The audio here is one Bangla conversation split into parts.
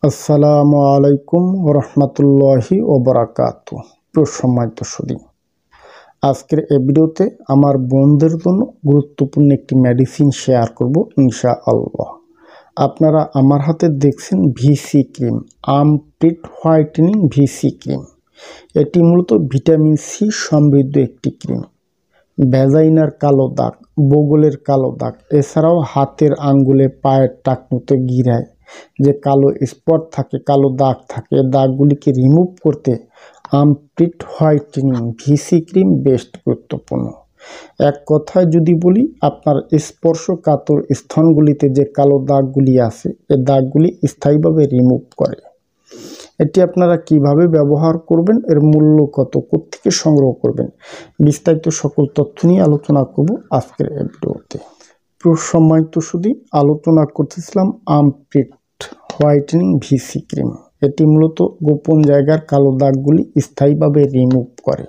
আসসালামু আলাইকুম রহমতুল্লাহি ওবরাকাতু। সম্মানিত সুধী, আজকের এই ভিডিওতে আমার বোনদের জন্য গুরুত্বপূর্ণ একটি মেডিসিন শেয়ার করব ইনশাআল্লাহ। আপনারা আমার হাতে দেখছেন VC cream, armpit whitening VC cream. এটি মূলত ভিটামিন সি সমৃদ্ধ একটি ক্রিম। ভ্যাজাইনার কালো দাগ, বগলের কালো দাগ, এছাড়াও হাতের আঙ্গুলে, পায়ের টাকনুতে, গিরায় যে কালো স্পট থাকে, কালো দাগ থাকে, দাগগুলিকে রিমুভ করতে armpit whitening VC cream best গুরুত্বপূর্ণ। এক কথায় যদি বলি, আপনার স্পর্শকাতর স্থানগুলিতে যে কালো দাগগুলি আছে, এই দাগগুলি স্থায়ীভাবে রিমুভ করে। এটি আপনারা কিভাবে ব্যবহার করবেন, এর মূল্য কত, কোত্থেকে সংগ্রহ করবেন, বিস্তারিত সকল তথ্য নিয়ে আলোচনা করব আজকের এই ভিডিওতে। সম্মানিত সুধী, আলোচনা করতেছিলাম আর্মপিট হোয়াইটেনিং ভিসি ক্রিম। এটি মূলত গোপন জায়গার কালো দাগগুলি স্থায়ীভাবে রিমুভ করে।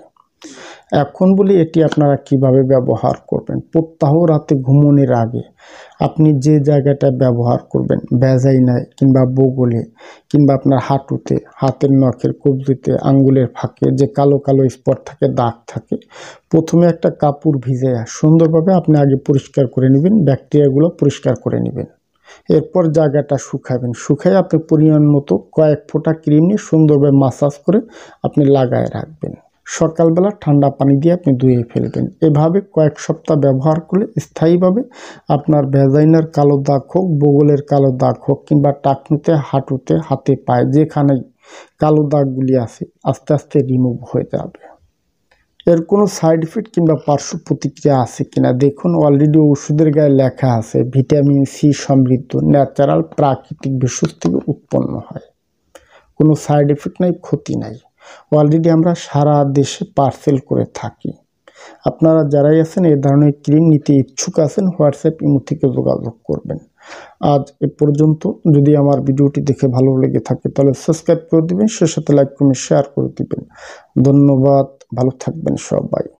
এখন বলি এটি আপনারা কিভাবে ব্যবহার করবেন। প্রত্যহ রাতে ঘুমানোর আগে আপনি যে জায়গাটা ব্যবহার করবেন, ভ্যাজাইনায় কিংবা বগলে কিংবা আপনার হাঁটুতে, হাতের নখের কবজিতে, আঙ্গুলের ফাঁকে যে কালো কালো স্পট থাকে, দাগ থাকে, প্রথমে একটা কাপড় ভিজাইয়া সুন্দরভাবে আপনি আগে পরিষ্কার করে নেবেন, ব্যাকটেরিয়াগুলো পরিষ্কার করে নেবেন। এরপর জায়গাটা শুকাবেন, শুকাই আপনি পরিমাণ মতো কয়েক ফোঁটা ক্রিম নিয়ে সুন্দরভাবে মাসাজ করে আপনি লাগায় রাখবেন। সকালবেলা ঠান্ডা পানি দিয়ে আপনি ধুয়ে ফেলবেন। এভাবে কয়েক সপ্তাহ ব্যবহার করলে স্থায়ীভাবে আপনার ভ্যাজাইনার কালো দাগ হোক, বগলের কালো দাগ হোক, কিংবা টাকনুতে, হাঁটুতে, হাতে, পায়ে যেখানেই কালো দাগগুলি আছে আস্তে আস্তে রিমুভ হয়ে যাবে। এর কোনো সাইড ইফেক্ট কিংবা পার্শ্ব প্রতিক্রিয়া আছে কিনা দেখুন। অলরেডি ওষুধের গায়ে লেখা আছে ভিটামিন সি সমৃদ্ধ, ন্যাচারাল, প্রাকৃতিক ভেষজ থেকে উৎপন্ন হয়। কোনো সাইড ইফেক্ট নাই, ক্ষতি নাই। অলরেডি আমরা সারা দেশে পার্সেল করে থাকি। আপনারা যারাই আছেন এই ধরনের ক্রিম নিতে ইচ্ছুক আছেন, হোয়াটসঅ্যাপ, ইমো থেকে যোগাযোগ করবেন। আজ এ পর্যন্ত। যদি আমার ভিডিওটি দেখে ভালো লেগে থাকে তাহলে সাবস্ক্রাইব করে দিবেন, সে সাথে লাইক, কমেন্ট, শেয়ার করে দিবেন। ধন্যবাদ, ভালো থাকবেন সবাই।